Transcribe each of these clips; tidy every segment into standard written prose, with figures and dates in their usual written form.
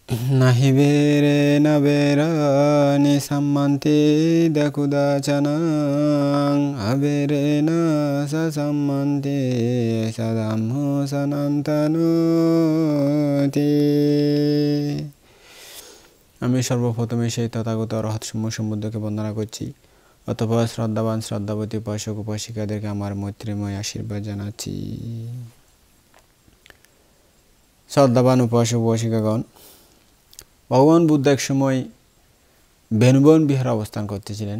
নাহিবেরে নাবেরানি সম্মান্তি দকুদাচনাং আবেরে না সম্মান্তি সদাম্হ সনান্তনুতি। আমি সর্বপ্রথমে সেই তথাগত রহস্যময় সমুদ্রকে বন্দনা করছি। অতঃপর শ্রদ্ধাবান শ্রদ্ধাবতী উপাসক উপাসিকাদেরকে আমার মৈত্রীময় আশীর্বাদ জানাচ্ছি। শ্রদ্ধাবান উপাসক উপাসিকাগণ, ভগবান বুদ্ধ এক সময় বেনুবন বিহারে অবস্থান করতেছিলেন।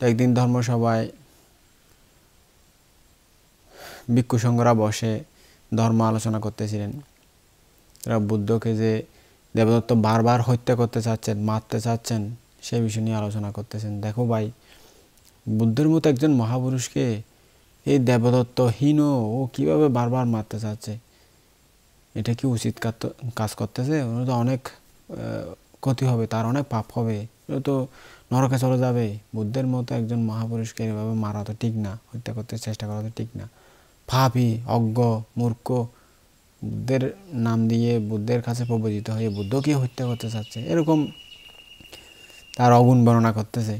একদিন ধর্মসভায় ভিক্ষু সংঘরা বসে ধর্ম আলোচনা করতেছিলেন। তারা বুদ্ধকে যে দেবদত্ত বারবার হত্যা করতে চাচ্ছেন, মারতে চাচ্ছেন, সেই বিষয় নিয়ে আলোচনা করতেছেন। দেখো ভাই, বুদ্ধের মতো একজন মহাপুরুষকে এই দেবদত্তহীন ও কিভাবে বারবার মারতে চাচ্ছে? এটা কি উচিত কাজ করতেছে? ওরা তো অনেক ক্ষতি হবে, তার অনেক পাপ হবে, ওরা তো নরকে চলে যাবে। বুদ্ধের মতো একজন মহাপুরুষকে এভাবে মারা তো ঠিক না, হত্যা করতে চেষ্টা করা তো ঠিক না। পাপী, অজ্ঞ, মূর্খ, বুদ্ধের নাম দিয়ে বুদ্ধের কাছে প্রবচিত হয়ে বুদ্ধকে হত্যা করতে চাচ্ছে, এরকম তার অগুণ বর্ণনা করতেছে।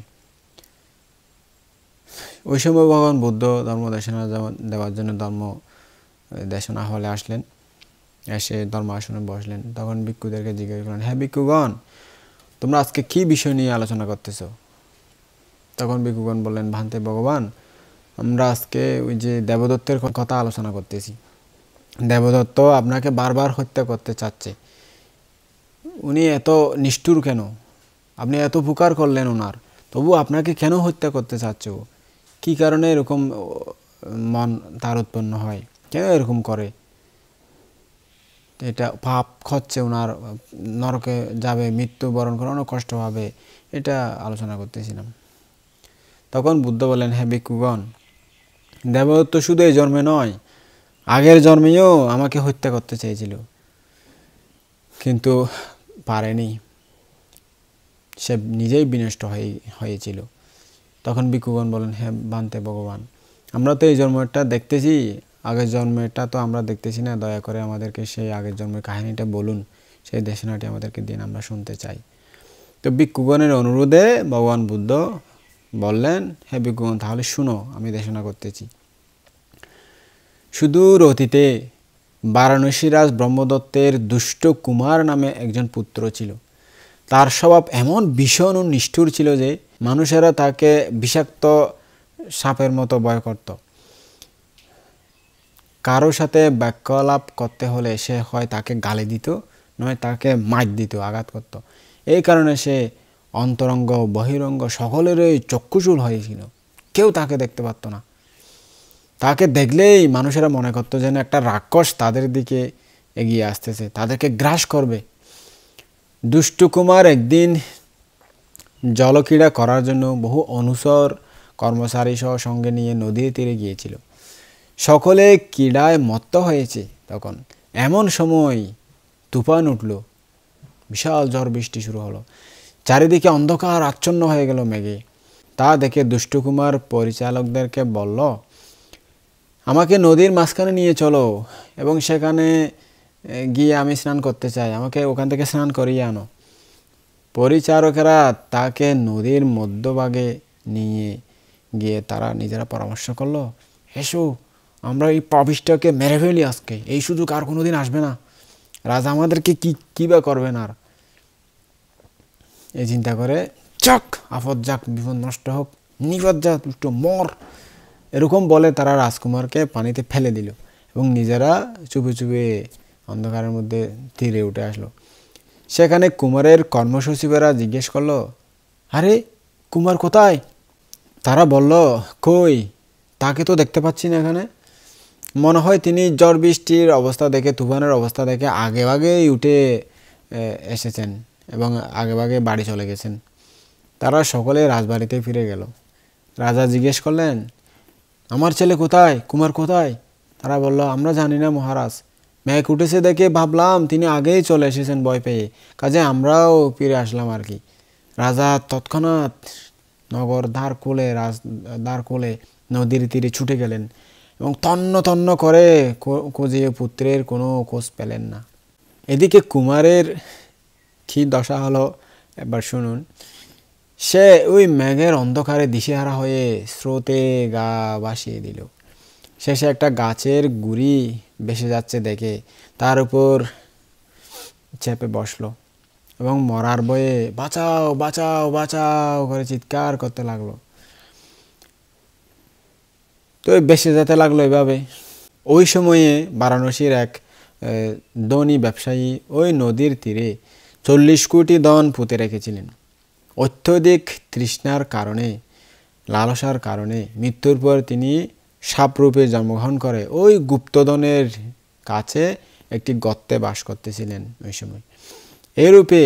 ওই সময় ভগবান বুদ্ধ ধর্ম দেশনা দেওয়ার জন্য ধর্ম দেশনা হলে আসলেন। এসে ধর্ম আসনে বসলেন। তখন ভিক্ষুদেরকে জিজ্ঞাসা করলেন, হ্যাঁ ভিক্ষুগণ, তোমরা আজকে কি বিষয় নিয়ে আলোচনা করতেছো? তখন ভিক্ষুগণ বললেন, ভান্তে ভগবান, আমরা আজকে ওই যে দেবদত্তের কথা আলোচনা করতেছি। দেবদত্ত আপনাকে বারবার হত্যা করতে চাচ্ছে। উনি এত নিষ্ঠুর কেন? আপনি এত উপকার করলেন ওনার, তবু আপনাকে কেন হত্যা করতে চাচ্ছে? ও কী কারণে এরকম মন তার উৎপন্ন হয়? কেন এরকম করে? এটা পাপ হচ্ছে, ওনার নরকে যাবে, মৃত্যুবরণ করে অনেক কষ্ট হবে, এটা আলোচনা করতেছিলাম। তখন বুদ্ধ বলেন, হ্যাঁ ভিক্ষুগণ, দেবদত্ত শুধু এই জন্মে নয়, আগের জন্মেও আমাকে হত্যা করতে চেয়েছিল, কিন্তু পারেনি, সে নিজেই বিনষ্ট হয়েছিল। তখন ভিক্ষুগণ বলেন, হ্যাঁ ভান্তে ভগবান, আমরা তো এই জন্মটা দেখতেছি, আগের জন্মেটা তো আমরা দেখতেছি না, দয়া করে আমাদেরকে সেই আগের জন্মের কাহিনীটা বলুন, সেই দেশনাটি আমাদেরকে দিন, আমরা শুনতে চাই। তো ভিক্ষুগণের অনুরোধে ভগবান বুদ্ধ বললেন, হ্যাঁ ভিক্ষুগণ, তাহলে শুনো, আমি দেশনা করতেছি। সুদূর অতীতে বারাণসীরাজ ব্রহ্মদত্তের দুষ্ট কুমার নামে একজন পুত্র ছিল। তার স্বভাব এমন ভীষণ ও নিষ্ঠুর ছিল যে মানুষেরা তাকে বিষাক্ত সাপের মতো ভয় করত। কারো সাথে বাক্যালাপ করতে হলে সে হয় তাকে গালি দিত, নয় তাকে মার দিত, আঘাত করত। এই কারণে সে অন্তরঙ্গ বহিরঙ্গ সকলেরই চক্ষুশূল হয়েছিল। কেউ তাকে দেখতে পারত না। তাকে দেখলেই মানুষেরা মনে করত যেন একটা রাক্ষস তাদের দিকে এগিয়ে আসতেছে, তাদেরকে গ্রাস করবে। দুষ্টু কুমার একদিন জলক্রীড়া করার জন্য বহু অনুচর কর্মচারী সহ সঙ্গে নিয়ে নদীর তীরে গিয়েছিল। সকলে ক্রীড়ায় মত্ত হয়েছে। তখন এমন সময় তুফান উঠল, বিশাল ঝড় বৃষ্টি শুরু হলো, চারিদিকে অন্ধকার আচ্ছন্ন হয়ে গেল মেঘে। তা দেখে দুষ্টু কুমার পরিচালকদেরকে বলল, আমাকে নদীর মাঝখানে নিয়ে চলো এবং সেখানে গিয়ে আমি স্নান করতে চাই, আমাকে ওখান থেকে স্নান করিয়ে আনো। পরিচারকেরা তাকে নদীর মধ্যভাগে নিয়ে গিয়ে তারা নিজেরা পরামর্শ করলো, এসো আমরা এই পাপিষ্ঠকে মেরে ফেলি আজকে, এই সুযোগ আর কোনোদিন আসবে না, রাজা আমাদেরকে কী বা করবেন আর। এই চিন্তা করে, যাক আপদ যাক, বিপদ নষ্ট হোক, নিপদ যা দুষ্ট মর, এরকম বলে তারা রাজকুমারকে পানিতে ফেলে দিল এবং নিজেরা চুপে চুপে অন্ধকারের মধ্যে তীরে উঠে আসলো। সেখানে কুমারের কর্মসচিবেরা জিজ্ঞেস করলো, আরে কুমার কোথায়? তারা বলল, কই, তাকে তো দেখতে পাচ্ছি না এখানে। মনে হয় তিনি ঝড় বৃষ্টির অবস্থা দেখে, তুফানের অবস্থা দেখে আগেভাগেই উঠে এসেছেন এবং আগেভাগে বাড়ি চলে গেছেন। তারা সকলে রাজবাড়িতে ফিরে গেল। রাজা জিজ্ঞেস করলেন, আমার ছেলে কোথায়, কুমার কোথায়? তারা বলল, আমরা জানি না মহারাজ, মেঘ উঠেছে দেখে ভাবলাম তিনি আগেই চলে এসেছেন ভয় পেয়ে, কাজে আমরাও ফিরে আসলাম আর কি। রাজা তৎক্ষণাৎ নগর দ্বার কোলে নদীর তীরে ছুটে গেলেন এবং তন্ন তন্ন করে খুঁজে পুত্রের কোনো খোঁজ পেলেন না। এদিকে কুমারের কি দশা হলো এবার শুনুন। সে ওই মেঘের অন্ধকারে দিশেহারা হয়ে স্রোতে গা ভাসিয়ে দিল। শেষে একটা গাছের গুড়ি ভেসে যাচ্ছে দেখে তার উপর চেপে বসলো এবং মরার ভয়ে বাঁচাও বাঁচাও বাঁচাও করে চিৎকার করতে লাগলো। তো ভেসে যেতে লাগলো এভাবে। ওই সময়ে বারাণসীর এক ধনী ব্যবসায়ী ওই নদীর তীরে 40 কোটি ধন পুঁতে রেখেছিলেন। অত্যধিক তৃষ্ণার কারণে, লালসার কারণে মৃত্যুর পর তিনি সাপরূপে জন্মগ্রহণ করে ওই গুপ্তধনের কাছে একটি গর্তে বাস করতেছিলেন ওই সময়। এরূপে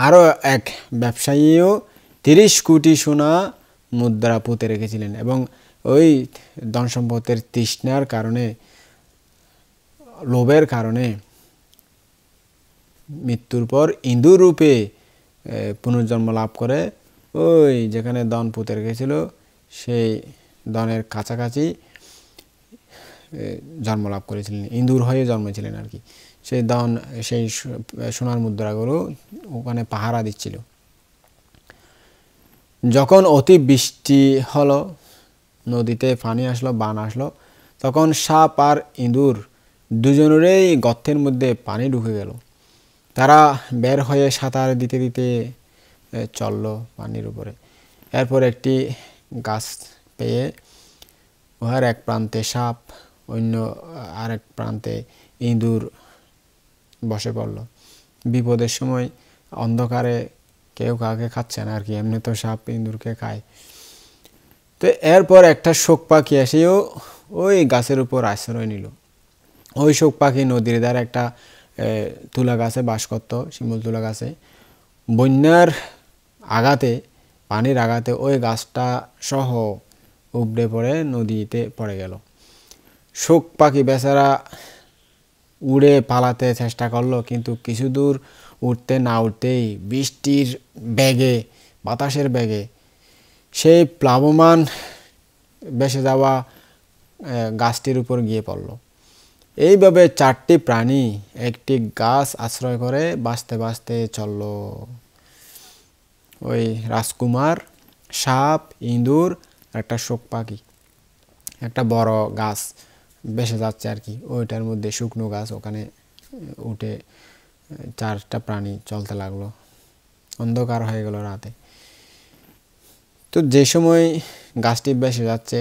আরও এক ব্যবসায়ীও 30 কোটি সোনা মুদ্রা পুঁতে রেখেছিলেন এবং ওই ধন সম্পদের তৃষ্ণার কারণে, লোভের কারণে মৃত্যুর পর ইন্দুর রূপে পুনর্জন্ম লাভ করে ওই যেখানে ধন পুঁতে রেখেছিল সেই ধনের কাছাকাছি জন্মলাভ করেছিলেন, ইন্দুর হয়ে জন্মেছিলেন আর কি। সেই ধন, সেই সোনার মুদ্রাগুলো ওখানে পাহারা দিচ্ছিল। যখন অতি বৃষ্টি হলো, নদীতে পানি আসলো, বান আসলো, তখন সাপ আর ইঁদুর দুজনেরই গর্তের মধ্যে পানি ঢুকে গেল। তারা বের হয়ে সাঁতার দিতে দিতে চলল পানির উপরে। এরপর একটি গাছ পেয়ে উহার এক প্রান্তে সাপ, অন্য আরেক প্রান্তে ইঁদুর বসে পড়ল। বিপদের সময় অন্ধকারে কেউ কাউকে খাচ্ছে না আর কি, এমনি তো সাপ ইঁদুরকে খায়। তো এরপর একটা শোক পাখি এসেও ওই গাছের উপর আশ্রয় নিল। ওই শোক পাখি নদীর ধারে একটা তুলা গাছে বাস করত, শিমুল তুলা গাছে। বন্যার আঘাতে, পানির আঘাতে ওই গাছটা সহ উপড়ে পড়ে নদীতে পড়ে গেল। শোক পাখি বেচারা উড়ে পালাতে চেষ্টা করলো, কিন্তু কিছু দূর উঠতে না উঠতেই বৃষ্টির বেগে, বাতাসের বেগে সেই প্লাবমান ভেসে যাওয়া গাছটির উপর গিয়ে পড়ল। এইভাবে 4টি প্রাণী একটি গাছ আশ্রয় করে বাঁচতে বাঁচতে চলল। ওই রাজকুমার, সাপ, ইঁদুর, একটা শোক পাখি একটা বড় গাছ ভেসে যাচ্ছে আর কি, ওইটার মধ্যে শুকনো গাছ, ওখানে উঠে 4টা প্রাণী চলতে লাগলো। অন্ধকার হয়ে গেল রাতে। তো যে সময় গাছটি ভেসে যাচ্ছে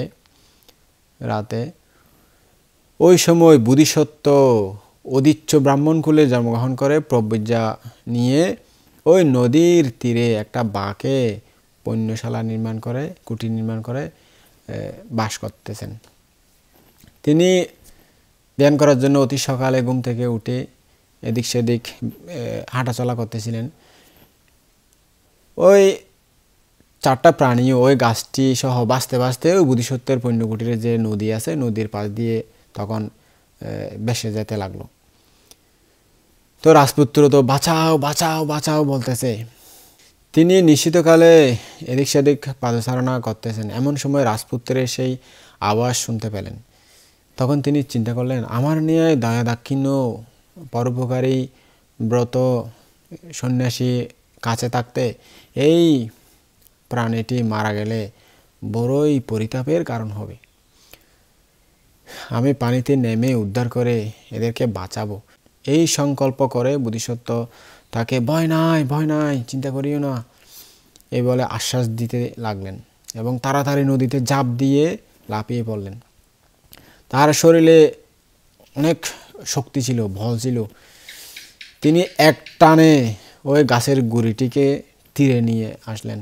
রাতে, ওই সময় বোধিসত্ত্ব অদিচ্ছ ব্রাহ্মণকুলে জন্মগ্রহণ করে প্রব্রজ্ঞা নিয়ে ওই নদীর তীরে একটা বাঁকে পণ্যশালা নির্মাণ করে, কুটির নির্মাণ করে বাস করতেছেন। তিনি ধ্যান করার জন্য অতি সকালে ঘুম থেকে উঠে এদিক সেদিক হাঁটাচলা করতেছিলেন। ওই 4টা প্রাণীও ওই গাছটি সহ বাঁচতে বাঁচতে ওই বোধিসত্ত্বের পণ্যকুটিরে যে নদী আছে, নদীর পাশ দিয়ে তখন ভেসে যেতে লাগলো। তো রাজপুত্র তো বাঁচাও বাঁচাও বাঁচাও বলতেছে। তিনি নিশীতকালে এদিক সেদিক পাদচারণা করতেছেন। এমন সময় রাজপুত্রের সেই আওয়াজ শুনতে পেলেন। তখন তিনি চিন্তা করলেন, আমার নিয়ে দয়া দাক্ষিণ্য পরোপকারী ব্রত সন্ন্যাসী কাছে থাকতে এই প্রাণীটি মারা গেলে বড়ই পরিতাপের কারণ হবে। আমি পানিতে নেমে উদ্ধার করে এদেরকে বাঁচাবো। এই সংকল্প করে বোধিসত্ত্ব তাকে ভয় নাই ভয় নাই, চিন্তা করিও না এই বলে আশ্বাস দিতে লাগলেন এবং তাড়াতাড়ি নদীতে ঝাঁপ দিয়ে লাফিয়ে পড়লেন। তার শরীরে অনেক শক্তি ছিল, বল ছিল। তিনি এক টানে ওই গাছের গুড়িটিকে তীরে নিয়ে আসলেন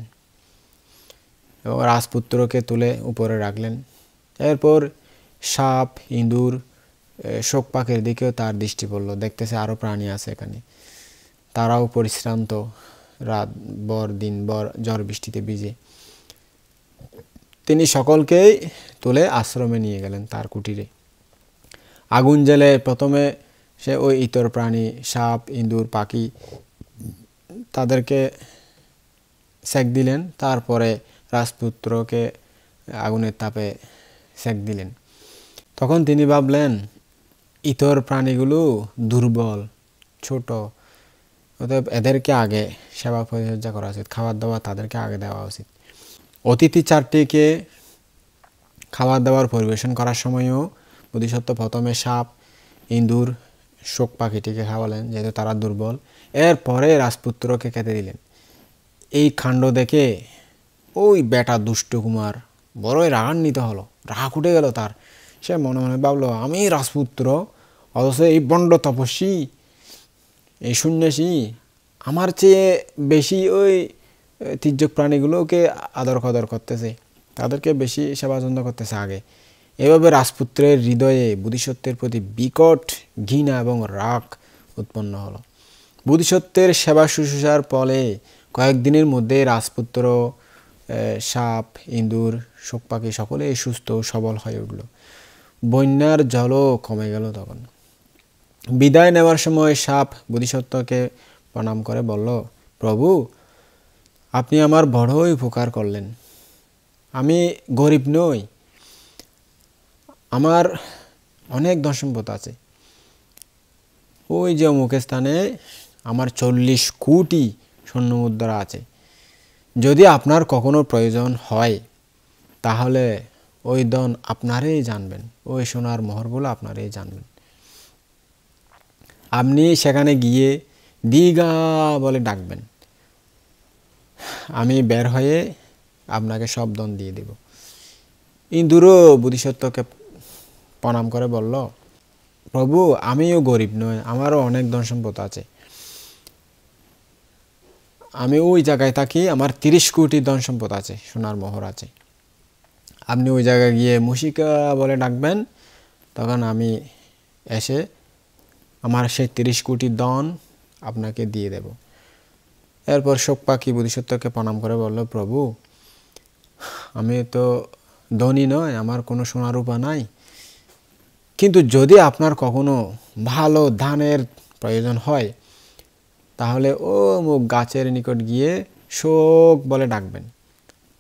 এবং রাজপুত্রকে তুলে উপরে রাখলেন। এরপর সাপ, ইঁদুর, শোক পাখির দিকেও তার দৃষ্টি পড়ল। দেখতেছে আরও প্রাণী আছে এখানে, তারাও পরিশ্রান্ত, রাত ভর দিন ভর ঝড় বৃষ্টিতে ভিজে। তিনি সকলকেই তুলে আশ্রমে নিয়ে গেলেন তার কুটিরে। আগুন জ্বেলে প্রথমে সে ওই ইতর প্রাণী, সাপ, ইঁদুর, পাখি, তাদেরকে সেক দিলেন। তারপরে রাজপুত্রকে আগুনের তাপে সেক দিলেন। তখন তিনি ভাবলেন, ইতর প্রাণীগুলো দুর্বল, ছোট, অতএব এদেরকে আগে সেবা পরিচর্যা করা উচিত, খাবার দাবার তাদেরকে আগে দেওয়া উচিত। অতিথি চারটিকে খাবার দাবার পরিবেশন করার সময়ও বোধিসত্ত্ব প্রথমে সাপ, ইঁদুর, শোক পাখিটিকে খাওয়ালেন, যেহেতু তারা দুর্বল। এরপরে রাজপুত্রকে খেতে দিলেন। এই কাণ্ড দেখে ওই বেটা দুষ্ট কুমার বড়ই রাগান্বিত হলো, রাগ উঠে গেল তার। সে মনে মনে ভাবলো, আমি রাজপুত্র, অথচ এই বন্ড তপস্বী, এই সন্ন্যাসী আমার চেয়ে বেশি ওই তির্যক প্রাণীগুলোকে আদর কদর করতেছে, তাদেরকে বেশি সেবা যত্ন করতেছে আগে। এভাবে রাজপুত্রের হৃদয়ে বোধিসত্ত্বের প্রতি বিকট ঘৃণা এবং রাগ উৎপন্ন হলো। বোধিসত্ত্বের সেবা শুশ্রূষার ফলে কয়েকদিনের মধ্যে রাজপুত্র, সাপ, ইঁদুর, শোক পাখি সকলেই সুস্থ সবল হয়ে উঠল। বন্যার জলও কমে গেল তখন। বিদায় নেওয়ার সময় সাপ বোধিসত্ত্বকে প্রণাম করে বলল, প্রভু, আপনি আমার বড়ই উপকার করলেন। আমি গরিব নই, আমার অনেক ধন সম্পদ আছে। ওই যে অমুক স্থানে আমার 40 কোটি স্বর্ণমুদ্রা আছে। যদি আপনার কখনো প্রয়োজন হয় তাহলে ওই ধন আপনারই জানবেন, ওই সোনার মোহরগুলো আপনারই জানবেন। আপনি সেখানে গিয়ে দীঘা বলে ডাকবেন, আমি বের হয়ে আপনাকে সব ধন দিয়ে দেব। ইঁদুরও বোধিসত্ত্বকে প্রণাম করে বলল, প্রভু, আমিও গরিব নই, আমারও অনেক ধন সম্পদ আছে। আমি ওই জায়গায় থাকি, আমার 30 কোটি ধন সম্পদ আছে, সোনার মোহর আছে। আপনি ওই জায়গায় গিয়ে মুশিকা বলে ডাকবেন, তখন আমি এসে আমার সেই 30 কোটি ধন আপনাকে দিয়ে দেব। এরপর শোক পাখি বোধিসত্ত্বকে প্রণাম করে বলল, প্রভু, আমি তো ধনী নয়, আমার কোনো সোনা রূপা নাই, কিন্তু যদি আপনার কখনো ভালো ধানের প্রয়োজন হয় তাহলে ও মুখ গাছের নিকট গিয়ে শোক বলে ডাকবেন।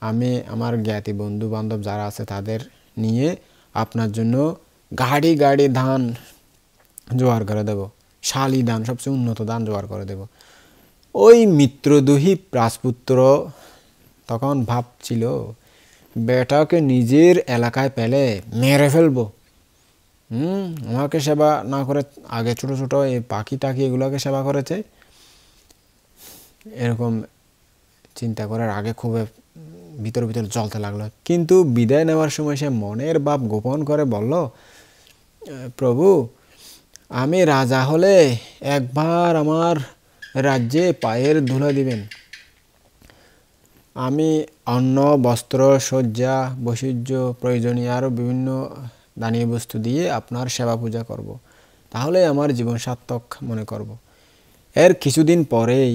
আমি আমার জ্ঞাতি বন্ধু বান্ধব যারা আছে তাদের নিয়ে আপনার জন্য গাড়ি গাড়ি ধান জোগাড় করে দেব, শালি ধান, সবচেয়ে উন্নত ধান জোগাড় করে দেব। ওই মিত্রদোহী রাজপুত্র তখন ভাবছিল, বেটাকে নিজের এলাকায় পেলে মেরে ফেলবো। আমাকে সেবা না করে আগে ছোট ছোট এই পাখি টাকি এগুলোকে সেবা করেছে, এরকম চিন্তা করার আগে খুব ভিতর ভিতর জ্বলতে লাগলো। কিন্তু বিদায় নেওয়ার সময় সে মনের ভাব গোপন করে বলল, প্রভু, আমি রাজা হলে একবার আমার রাজ্যে পায়ের ধুলা দিবেন। আমি অন্ন, বস্ত্র, শয্যা, বৈশিজ্য, প্রয়োজনীয় আরও বিভিন্ন দানীয় বস্তু দিয়ে আপনার সেবা পূজা করব, তাহলে আমার জীবন সার্থক মনে করব। এর কিছুদিন পরেই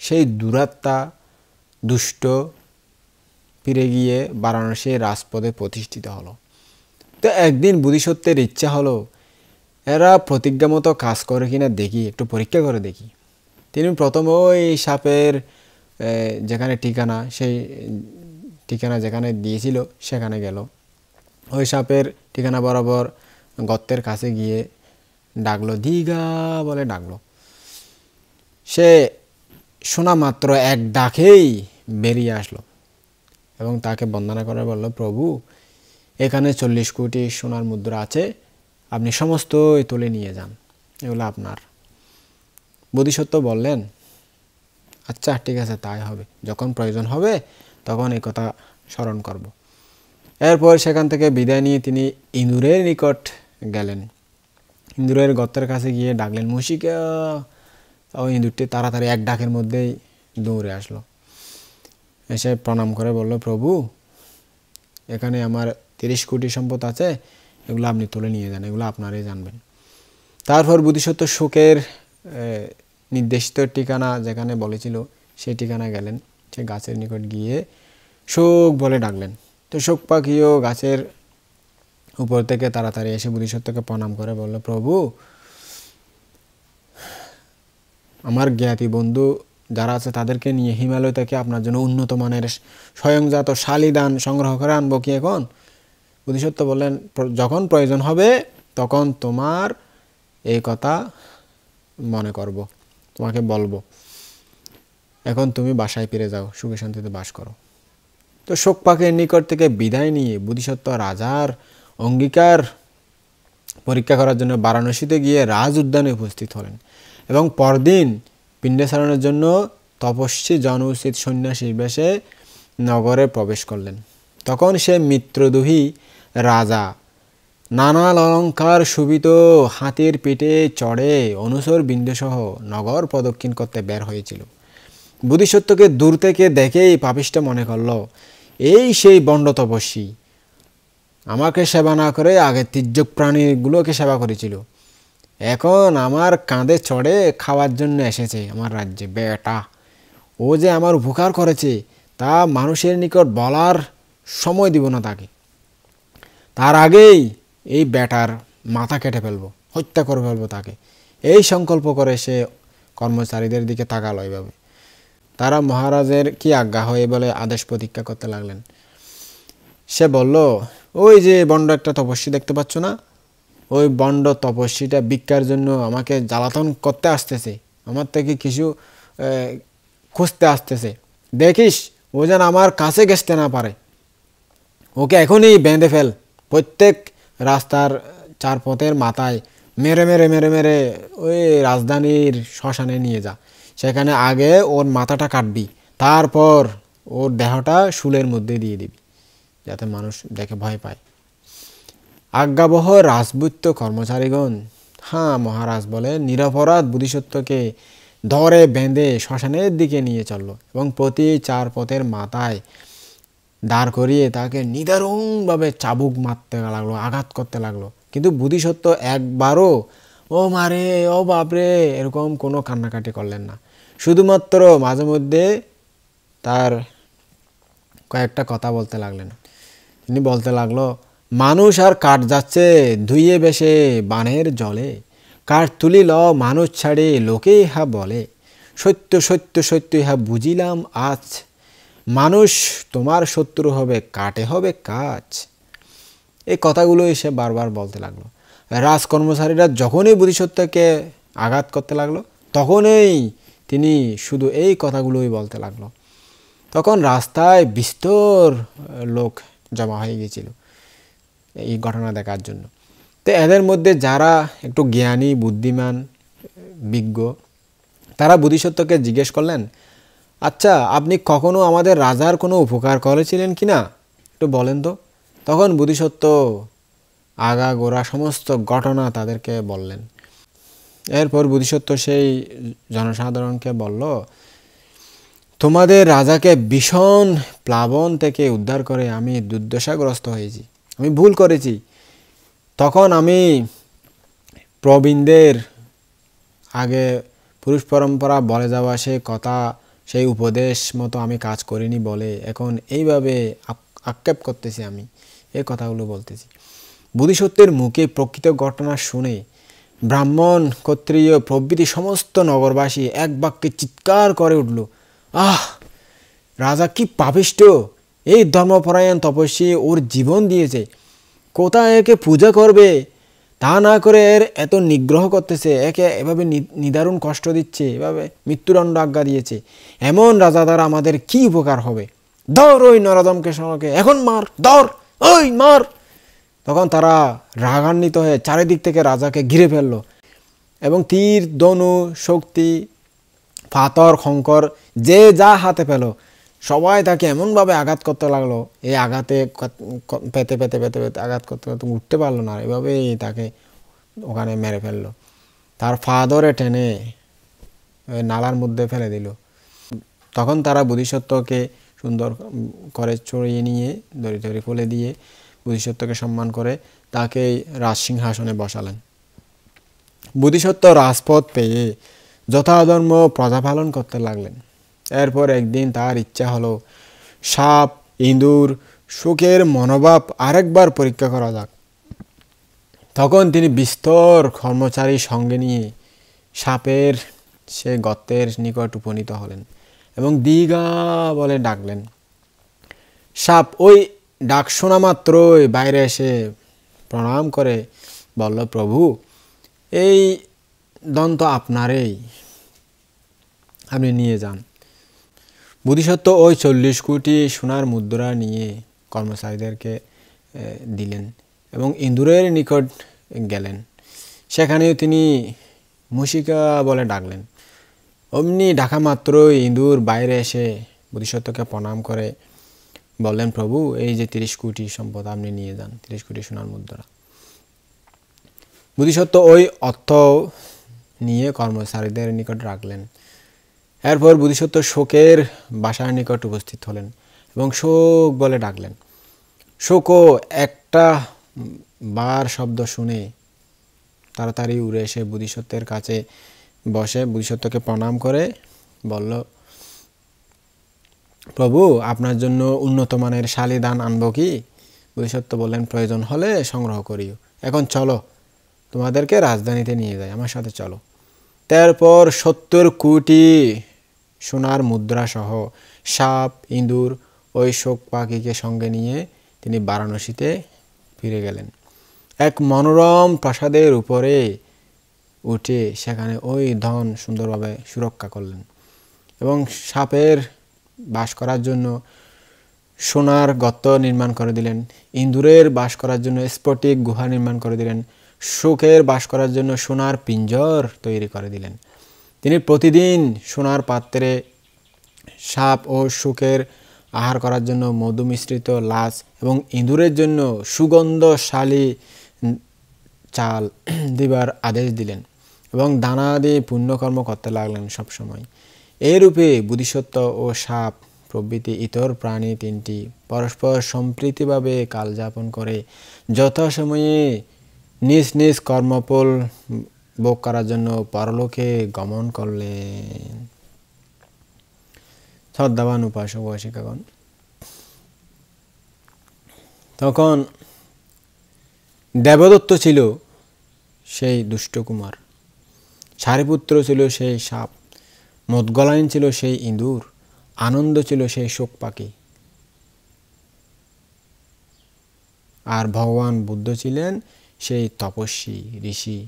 সেই দুরাত্মা দুষ্ট ফিরে গিয়ে বারাণসী রাজপদে প্রতিষ্ঠিত হলো। তো একদিন বোধিসত্ত্বের ইচ্ছা হলো, এরা প্রতিজ্ঞা মতো কাজ করে কিনা দেখি, একটু পরীক্ষা করে দেখি। তিনি প্রথমে ওই সাপের যেখানে ঠিকানা, সেই ঠিকানা যেখানে দিয়েছিল সেখানে গেল। ওই সাপের ঠিকানা বরাবর গর্তের কাছে গিয়ে ডাকলো, দীঘা বলে ডাকলো। সে শোনা মাত্র এক ডাকেই বেরিয়ে আসলো এবং তাকে বন্দনা করে বলল, প্রভু, এখানে 40 কোটি সোনার মুদ্রা আছে, আপনি সমস্তই তুলে নিয়ে যান, এগুলো আপনার। বোধিসত্ত্ব বললেন, আচ্ছা ঠিক আছে, তাই হবে, যখন প্রয়োজন হবে তখন এই কথা স্মরণ করব। এরপর সেখান থেকে বিদায় নিয়ে তিনি ইঁদুরের নিকট গেলেন। ইঁদুরের গর্তের কাছে গিয়ে ডাকলেন, মুশিকা। ওই ইঁদুরটি তাড়াতাড়ি এক ডাকের মধ্যেই দৌড়ে আসলো, এসে প্রণাম করে বলল, প্রভু, এখানে আমার 30 কোটি সম্পদ আছে, এগুলো আপনি তুলে নিয়ে যান, এগুলো আপনারই জানবেন। তারপর বোধিসত্ত্ব শোকের নির্দেশিত ঠিকানা যেখানে বলেছিল সেই ঠিকানায় গেলেন। সে গাছের নিকট গিয়ে শোক বলে ডাকলেন। তো শোক পাখিও গাছের উপর থেকে তাড়াতাড়ি এসে বোধিসত্ত্বকে প্রণাম করে বলল, প্রভু, আমার জ্ঞাতি বন্ধু যারা আছে তাদেরকে নিয়ে হিমালয় থেকে আপনার জন্য উন্নত মানের স্বয়ংজাত শালিদান সংগ্রহ করে আনবো কি এখন? বোধিসত্ত্ব বললেন, যখন প্রয়োজন হবে তখন তোমার এই কথা মনে করব, তোমাকে বলবো। এখন তুমি বাসায় ফিরে যাও, সুখে শান্তিতে বাস করো। তো শোক পাখির নিকট থেকে বিদায় নিয়ে বোধিসত্ত্ব রাজার অঙ্গীকার পরীক্ষা করার জন্য বারাণসীতে গিয়ে রাজ উদ্যানে উপস্থিত হলেন এবং পরদিন পিণ্ডাচারণের জন্য তপস্বী জনউচিত সন্ন্যাসীর বেশে নগরে প্রবেশ করলেন। তখন সে মিত্রদুহী রাজা নানা অলঙ্কার শোভিত হাতির পিঠে চড়ে অনুচর বৃন্দসহ নগর প্রদক্ষিণ করতে বের হয়েছিল। বোধিসত্ত্বকে দূর থেকে দেখেই পাপিষ্ঠ মনে করল, এই সেই বন্ড তপস্বী, আমাকে সেবা না করে আগে তির্যক প্রাণীগুলোকে সেবা করেছিল, এখন আমার কাঁধে চড়ে খাওয়ার জন্য এসেছে আমার রাজ্যে। বেটা, ও যে আমার উপকার করেছে তা মানুষের নিকট বলার সময় দিব না তাকে। তার আগেই এই বেটার মাথা কেটে ফেলবো, হত্যা করে ফেলবো তাকে। এই সংকল্প করে সে কর্মচারীদের দিকে তাকালো এইভাবে। তারা মহারাজের কি আজ্ঞা হয় বলে আদেশ প্রতীক্ষা করতে লাগলেন। সে বলল, ওই যে বন্ড একটা তপস্বী দেখতে পাচ্ছ না, ওই বন্ড তপস্বীটা ভিক্ষার জন্য আমাকে জ্বালাতন করতে আসতেছে, আমার থেকে কিছু খুঁজতে আসতেছে, দেখিস ও যেন আমার কাছে ঘেঁষতে না পারে, ওকে এখনই বেঁধে ফেল, প্রত্যেক রাস্তার চার পথের মাথায় মেরে মেরে মেরে মেরে ওই রাজধানীর শ্মশানে নিয়ে যা, সেখানে আগে ওর মাথাটা কাটবি, তারপর ওর দেহটা শুলের মধ্যে দিয়ে দিবি, যাতে মানুষ দেখে ভয় পায়। আজ্ঞাবহ রাজবৈত্য কর্মচারীগণ হ্যাঁ মহারাজ বলে নিরপরাধ বোধিসত্ত্বকে ধরে বেঁধে শ্মশানের দিকে নিয়ে চলল এবং প্রতি চার পথের মাথায় দাঁড় করিয়ে তাকে নিদারুণভাবে চাবুক মারতে লাগলো, আঘাত করতে লাগলো। কিন্তু বোধিসত্ত্ব একবারও ও মারে ও বাপরে এরকম কোনো কান্নাকাটি করলেন না। শুধুমাত্র মাঝে মধ্যে তার কয়েকটা কথা বলতে লাগলেন। তিনি বলতে লাগলো, মানুষ আর কাঠ যাচ্ছে ধুইয়ে বেশে বানের জলে, কাঠ তুলিল মানুষ ছাড়ে লোকে ইহা বলে, সত্য সত্য সত্য ইহা বুঝিলাম আজ, মানুষ তোমার শত্রু হবে কাটে হবে কাজ। এই কথাগুলোই সে বারবার বলতে লাগলো। রাজকর্মচারীরা যখনই বোধিসত্ত্বকে আঘাত করতে লাগলো তখনই তিনি শুধু এই কথাগুলোই বলতে লাগলো। তখন রাস্তায় বিস্তর লোক জমা হয়ে গিয়েছিল এই ঘটনা দেখার জন্য। তো এদের মধ্যে যারা একটু জ্ঞানী বুদ্ধিমান বিজ্ঞ তারা বোধিসত্ত্বকে জিজ্ঞেস করলেন, আচ্ছা আপনি কখনো আমাদের রাজার কোনো উপকার করেছিলেন কি না, একটু বলেন তো। তখন বোধিসত্ত্ব আগাগোড়া সমস্ত ঘটনা তাদেরকে বললেন। এরপর বোধিসত্ত্ব সেই জনসাধারণকে বলল, তোমাদের রাজাকে ভীষণ প্লাবন থেকে উদ্ধার করে আমি দুর্দশাগ্রস্ত হয়েছি, আমি ভুল করেছি। তখন আমি প্রবীণদের আগে পুরুষ পরম্পরা বলে যাওয়া সেই কথা সেই উপদেশ মতো আমি কাজ করিনি বলে এখন এইভাবে আক্ষেপ করতেছি, আমি এই কথাগুলো বলতেছি। বোধিসত্ত্বের মুখে প্রকৃত ঘটনা শুনে ব্রাহ্মণ ক্ষত্রিয় প্রভৃতি সমস্ত নগরবাসী এক বাক্যে চিৎকার করে উঠল, আহ রাজা কি পাপিষ্ঠ, এই ধর্মপরায়ণ তপস্বী ওর জীবন দিয়েছে, কোথায় একে পূজা করবে তা না করে এর এত নিগ্রহ করতেছে, একে এভাবে নিদারুণ কষ্ট দিচ্ছে, এভাবে মৃত্যুদণ্ড আজ্ঞা দিয়েছে, এমন রাজা দ্বারা আমাদের কি উপকার হবে, ধর ওই নরদমকে সনকে এখন মার, ধর ওই মার। তখন তারা রাগান্বিত হয়ে চারিদিক থেকে রাজাকে ঘিরে ফেলল এবং তীর ধনু শক্তি পাথর খঙ্কর যে যা হাতে পেল সবাই তাকে এমনভাবে আঘাত করতে লাগলো, এই আঘাতে পেতে পেতে পেতে পেতে আঘাত করতে করতে উঠতে পারলো না, এভাবেই তাকে ওখানে মেরে ফেললো। তার পা ধরে টেনে নালার মধ্যে ফেলে দিল। তখন তারা বোধিসত্ত্বকে সুন্দর করে চড়িয়ে নিয়ে দড়ি দড়ি খুলে দিয়ে বোধিসত্ত্বকে সম্মান করে তাকে রাজসিংহাসনে বসালেন। বোধিসত্ত্ব রাজপদ পেয়ে যথাধর্ম প্রজা পালন করতে লাগলেন। এরপর একদিন তার ইচ্ছা হলো সাপ ইঁদুর সুখের মনোভাব আরেকবার পরীক্ষা করা যাক। তখন তিনি বিস্তর কর্মচারী সঙ্গে নিয়ে সাপের সে গর্তের নিকট উপনীত হলেন এবং দীঘা বলে ডাকলেন। সাপ ওই ডাক শোনা মাত্রই বাইরে এসে প্রণাম করে বলল, প্রভু এই ধন তো আপনারই, আপনি নিয়ে যান। বোধিসত্ত্ব ওই 40 কোটি সোনার মুদ্রা নিয়ে কর্মচারীদেরকে দিলেন এবং ইন্দুরের নিকট গেলেন। সেখানেও তিনি মুশিকা বলে ডাকলেন। অমনি ডাকা মাত্রই ইন্দুর বাইরে এসে বোধিসত্ত্বকে প্রণাম করে বললেন, প্রভু, এই যে 30 কোটি সম্পদ আপনি নিয়ে যান, 30 কোটি সোনার মুদ্রা। বোধিসত্ত্ব ওই অর্থ নিয়ে কর্মচারীদের নিকট রাখলেন। এরপর বোধিসত্ত্ব শোকের বাসার নিকট উপস্থিত হলেন এবং শোক বলে ডাকলেন। শোকও একটা বার শব্দ শুনে তাড়াতাড়ি উড়ে এসে বোধিসত্ত্বের কাছে বসে বোধিসত্ত্বকে প্রণাম করে বলল, প্রভু, আপনার জন্য উন্নত মানের শালিদান আনবো কি? বোধিসত্ত্ব বললেন, প্রয়োজন হলে সংগ্রহ করিও। এখন চলো, তোমাদেরকে রাজধানীতে নিয়ে যাই, আমার সাথে চলো। তারপর 70 কোটি সোনার মুদ্রা সহ সাপ, ইঁদুর, ওই শোক পাখিকে সঙ্গে নিয়ে তিনি বারাণসীতে ফিরে গেলেন। এক মনোরম প্রাসাদের উপরে উঠে সেখানে ওই ধন সুন্দরভাবে সুরক্ষা করলেন এবং সাপের বাস করার জন্য সোনার গর্ত নির্মাণ করে দিলেন, ইঁদুরের বাস করার জন্য স্ফটিক গুহা নির্মাণ করে দিলেন, শোকের বাস করার জন্য সোনার পিঞ্জর তৈরি করে দিলেন। তিনি প্রতিদিন সোনার পাত্রে সাপ ও শোকের আহার করার জন্য মধু মিশ্রিত লাচ এবং ইঁদুরের জন্য সুগন্ধশালী চাল দিবার আদেশ দিলেন এবং দানা দিয়ে পুণ্যকর্ম করতে লাগলেন সবসময়। এইরূপে বোধিসত্ত্ব ও সাপ প্রভৃতি ইতর প্রাণী তিনটি পরস্পর সম্প্রীতিভাবে কালযাপন করে যথাসময়ে নিজ নিজ কর্মফল ভোগ করার জন্য পরলোকে গমন করলেন। শ্রদ্ধাবান উপাসক উপাসিকাগণ, তখন দেবদত্ত ছিল সেই দুষ্ট কুমার, সারিপুত্র ছিল সেই সাপ, মদগলায়ন ছিল সেই ইঁদুর, আনন্দ ছিল সেই শোক পাখি, আর ভগবান বুদ্ধ ছিলেন সেই তপস্বী ঋষি,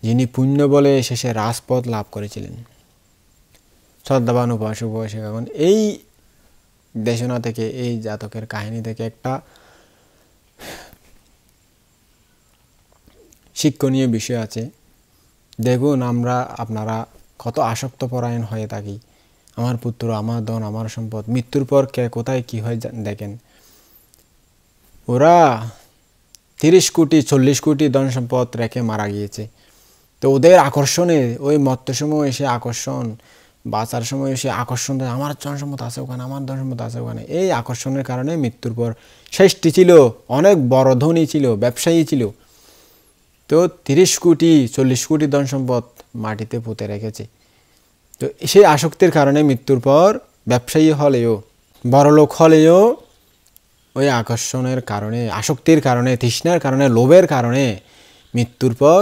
যিনি পুণ্য বলে শেষে রাজপথ লাভ করেছিলেন। শ্রদ্ধাবান উপাসক উপাসিকাগণ, এই দেশনা থেকে, এই জাতকের কাহিনী থেকে একটা শিক্ষণীয় বিষয় আছে। দেখুন, আপনারা কত আসক্ত পরায়ণ হয়ে থাকি। আমার পুত্র, আমার ধন, আমার সম্পদ, মৃত্যুর পর কে কোথায় কি হয় দেখেন। ওরা 30 কোটি 40 কোটি ধন সম্পদ রেখে মারা গিয়েছে। তো ওদের আকর্ষণে, ওই মত্ত সময় এসে আকর্ষণ, বাঁচার সময় এসে আকর্ষণ, আমার ধন সম্পদ আছে ওখানে, আমার ধন সম্পদ আছে ওখানে, এই আকর্ষণের কারণে মৃত্যুর পর শেষটি ছিল অনেক বড় ধনী ছিল, ব্যবসায়ী ছিল, তো 30 কোটি 40 কোটি ধন সম্পদ মাটিতে পুঁতে রেখেছে। তো সেই আসক্তির কারণে মৃত্যুর পর ব্যবসায়ী হলেও, বড়লোক হলেও, ওই আকর্ষণের কারণে, আসক্তির কারণে, তৃষ্ণার কারণে, লোভের কারণে মৃত্যুর পর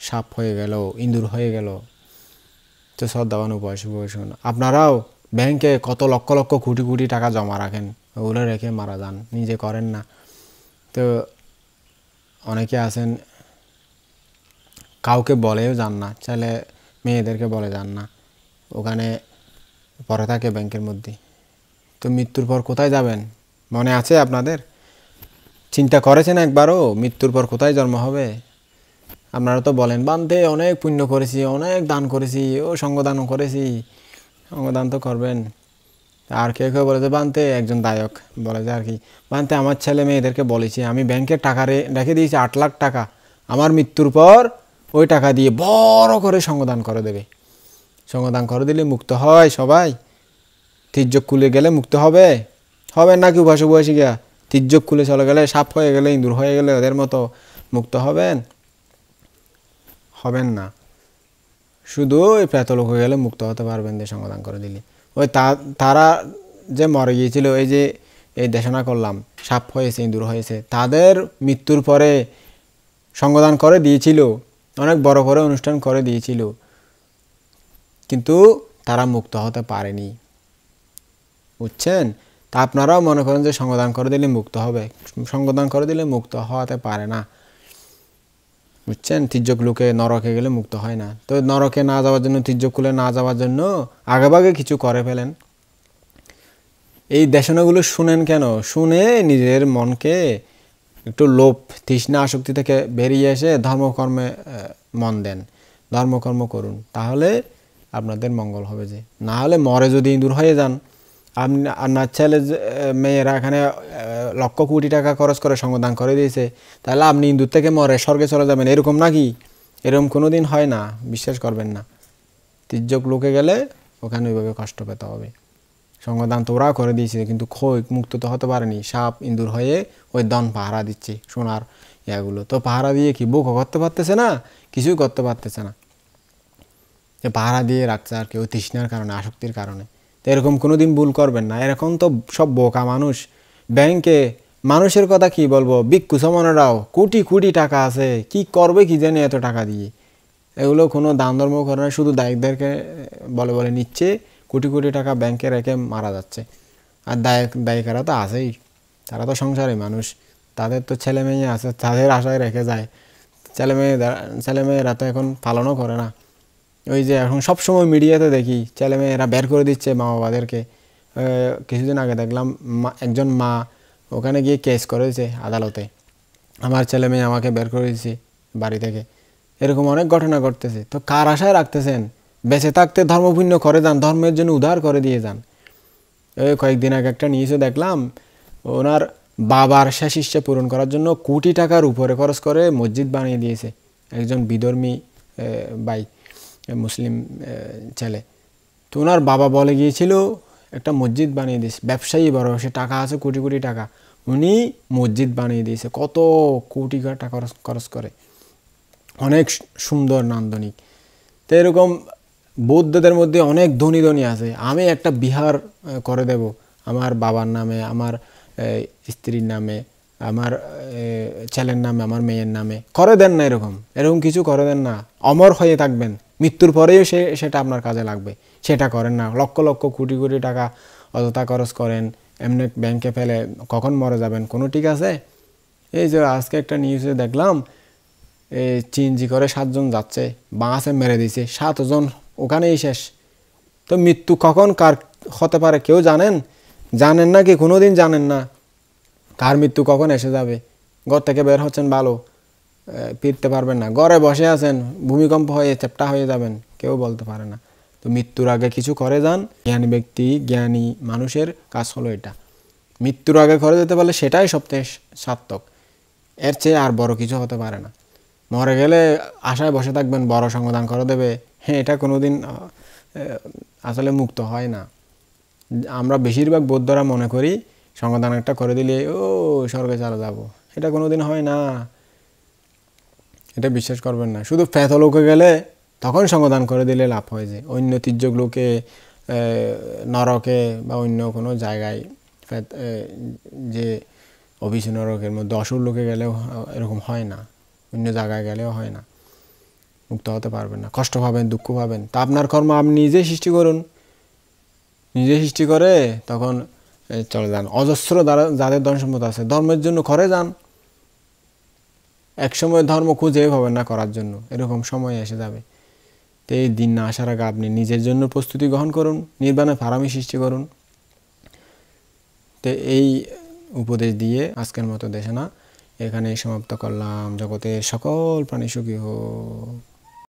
সাপ হয়ে গেল, ইঁদুর হয়ে গেল। তো শ্রদ্ধাবান উপাসক, আপনারাও ব্যাংকে কত লক্ষ লক্ষ কোটি কোটি টাকা জমা রাখেন, ওগুলো রেখে মারা যান, নিজে করেন না। তো অনেকে আছেন কাউকে বলেও যান না, ছেলে মেয়েদেরকে বলে যান না, ওখানে পড়ে থাকে ব্যাংকের মধ্যে। তো মৃত্যুর পর কোথায় যাবেন মনে আছে আপনাদের? চিন্তা করেছেন একবারও মৃত্যুর পর কোথায় জন্ম হবে? আপনারা তো বলেন, বান্তে অনেক পুণ্য করেছি, অনেক দান করেছি, ও সঙ্গদানও করেছি। সঙ্গদান তো করবেন। আর কেউ কেউ বলে যে, বান্তে একজন দায়ক বলে যে আর কি, বান্তে আমার ছেলে মেয়েদেরকে বলেছি, আমি ব্যাংকের টাকা রেখে দিয়েছি 8 লাখ টাকা, আমার মৃত্যুর পর ওই টাকা দিয়ে বড় করে সঙ্গদান করে দেবে। সঙ্গদান করে দিলে মুক্ত হয় সবাই। তির্যক খুলে গেলে মুক্ত হবে? হবেন নাকি উপাসক উপাসিকা? তির্যক খুলে চলে গেলে, সাপ হয়ে গেলে, ইঁদুর হয়ে গেলে ওদের মতো মুক্ত হবেন? হবেন না। শুধু ওই প্রেতলোক হয়ে গেলে মুক্ত হতে পারবেন যে সঙ্গদান করে দিলে। ওই তারা যে মরে গিয়েছিল, এই যে এই দেশনা করলাম, সাপ হয়েছে, ইঁদুর হয়েছে, তাদের মৃত্যুর পরে সঙ্গদান করে দিয়েছিল, অনেক বড় করে অনুষ্ঠান করে দিয়েছিল, কিন্তু তারা মুক্ত হতে পারেনি। বুঝছেন? তা আপনারাও মনে করেন যে সঙ্গদান করে দিলে মুক্ত হবে। সঙ্গদান করে দিলে মুক্ত হতে পারে না। বুঝছেন? তির্যক লোকে নরকে গেলে মুক্ত হয় না। তো নরকে না যাওয়ার জন্য, তির্যক কুলে না যাওয়ার জন্য আগেভাগে কিছু করে ফেলেন। এই দেশনাগুলো শুনেন কেন? শুনে নিজের মনকে একটু লোভ, তৃষ্ণা, আসক্তি থেকে বেরিয়ে এসে ধর্মকর্মে মন দেন, ধর্মকর্ম করুন, তাহলে আপনাদের মঙ্গল হবে। যে না হলে মরে যদি ইঁদুর হয়ে যান, আপনি আপনার ছেলে মেয়েরা এখানে লক্ষ কোটি টাকা খরচ করে সঙ্গদান করে দিয়েছে, তাহলে আপনি ইঁদুর থেকে মরে স্বর্গে চলে যাবেন, এরকম নাকি? এরকম কোনো দিন হয় না, বিশ্বাস করবেন না। তির্যক লোকে গেলে ওখানে ওইভাবে কষ্ট পেতে হবে। সঙ্গদান তো ওরা করে দিয়েছে, কিন্তু খই মুক্ত তো হতে পারেনি, সাপ ইঁদুর হয়ে ওই দন পাহারা দিচ্ছে সোনার ইয়াগুলো। তো পাহারা দিয়ে কি বুকও করতে পারতেছে না, কিছুই করতে পারতেছে না, পাহারা দিয়ে রাখছে আর কি, ওই তৃষ্ণার কারণে, আসক্তির কারণে। তো এরকম কোনোদিন ভুল করবেন না। এরকম তো সব বোকা মানুষ। ব্যাংকে মানুষের কথা কি বলবো, ভিক্ষু সমানেরাও কোটি কোটি টাকা আছে, কি করবে কি জানি এত টাকা দিয়ে। এগুলো কোনো দান ধর্ম করে না, শুধু দায়িকদেরকে বলে বলে নিচ্ছে, কোটি কোটি টাকা ব্যাংকে রেখে মারা যাচ্ছে। আর দায়িকারা তো আছেই, তারা তো সংসারে মানুষ, তাদের তো ছেলে মেয়ে আছে, তাদের আশায় রেখে যায়। ছেলেমেয়েরা তো এখন পালনও করে না। ওই যে এখন সবসময় মিডিয়াতে দেখি ছেলেমেয়েরা বের করে দিচ্ছে মা বাবাদেরকে। কিছুদিন আগে দেখলাম একজন মা ওখানে গিয়ে কেস করেছে আদালতে, আমার ছেলে মেয়ে আমাকে বের করে দিচ্ছে বাড়ি থেকে। এরকম অনেক ঘটনা ঘটতেছে। তো কার আশায় রাখতেছেন? বেঁচে থাকতে ধর্মপুণ্য করে যান, ধর্মের জন্য উদ্ধার করে দিয়ে যান। কয়েকদিন আগে একটা নিউজে দেখলাম, ওনার বাবার শেষ ইচ্ছা পূরণ করার জন্য কোটি টাকার উপরে খরচ করে মসজিদ বানিয়ে দিয়েছে একজন বিধর্মী ভাই, মুসলিম ছেলে। তো ওনার বাবা বলে গিয়েছিল একটা মসজিদ বানিয়ে দিয়েছে, ব্যবসায়ী বড়, সে টাকা আছে কোটি কোটি টাকা, উনি মসজিদ বানিয়ে দিয়েছে কত কোটি টাকা খরচ করে, অনেক সুন্দর নান্দনিক। তো এরকম বৌদ্ধদের মধ্যে অনেক ধনী ধনী আছে। আমি একটা বিহার করে দেব আমার বাবার নামে, আমার স্ত্রীর নামে, আমার ছেলের নামে, আমার মেয়ের নামে, করে দেন না। এরকম এরকম কিছু করে দেন না, অমর হয়ে থাকবেন, মৃত্যুর পরেও সেটা আপনার কাজে লাগবে, সেটা করেন না। লক্ষ লক্ষ কোটি কোটি টাকা অযথা খরচ করেন, এমনি ব্যাংকে ফেলে কখন মরে যাবেন কোনো ঠিক আছে? এই যে আজকে একটা নিউজে দেখলাম, চিনজি করে 7 জন যাচ্ছে, বাসে মেরে দিয়েছে, 7 জন ওখানেই শেষ। তো মৃত্যু কখন কার হতে পারে কেউ জানেন? জানেন না কি? কোনোদিন জানেন না কার মৃত্যু কখন এসে যাবে। ঘর থেকে বের হচ্ছেন ভালো, ফিরতে পারবেন না, ঘরে বসে আছেন, ভূমিকম্প হয়ে চ্যাপ্টা হয়ে যাবেন, কেউ বলতে পারে না। তো মৃত্যুর আগে কিছু করে যান। জ্ঞানী ব্যক্তি, জ্ঞানী মানুষের কাজ হলো এটা। মৃত্যুর আগে করে যেতে পারলে সেটাই সবচেয়ে সার্থক, এর চেয়ে আর বড় কিছু হতে পারে না। মরে গেলে আশায় বসে থাকবেন বড় সঙ্গদান করে দেবে, হ্যাঁ, এটা কোনোদিন আসলে মুক্ত হয় না। আমরা বেশিরভাগ বৌদ্ধরা মনে করি সঙ্গদান একটা করে দিলে ও স্বর্গে চলে যাব, এটা কোনোদিন হয় না, এটা বিশ্বাস করবেন না। শুধু ফেত লোকে গেলে তখন সঙ্গদান করে দিলে লাভ হয়। যে অন্য তির্যক লোকে, নরকে বা অন্য কোনো জায়গায়, যে অভিষেক নরকের মধ্যে অসুর লোকে গেলেও এরকম হয় না, অন্য জায়গায় গেলেও হয় না, মুক্ত হতে পারবেন না, কষ্ট পাবেন, দুঃখ পাবেন। তা আপনার কর্ম আপনি নিজে সৃষ্টি করুন, নিজে সৃষ্টি করে তখন চলে যান। অজস্র যাদের ধন সম্পদ আছে ধর্মের জন্য করে যান, একসময় ধর্ম খুঁজে পাবেন না করার জন্য, এরকম সময় এসে যাবে। তো এই দিন না আসার আগে আপনি নিজের জন্য প্রস্তুতি গ্রহণ করুন, নির্বাণে ফারামি সৃষ্টি করুন। তো এই উপদেশ দিয়ে আজকের মতো দেশনা এখানে সমাপ্ত করলাম। জগতের সকল প্রাণী সুখী হোক।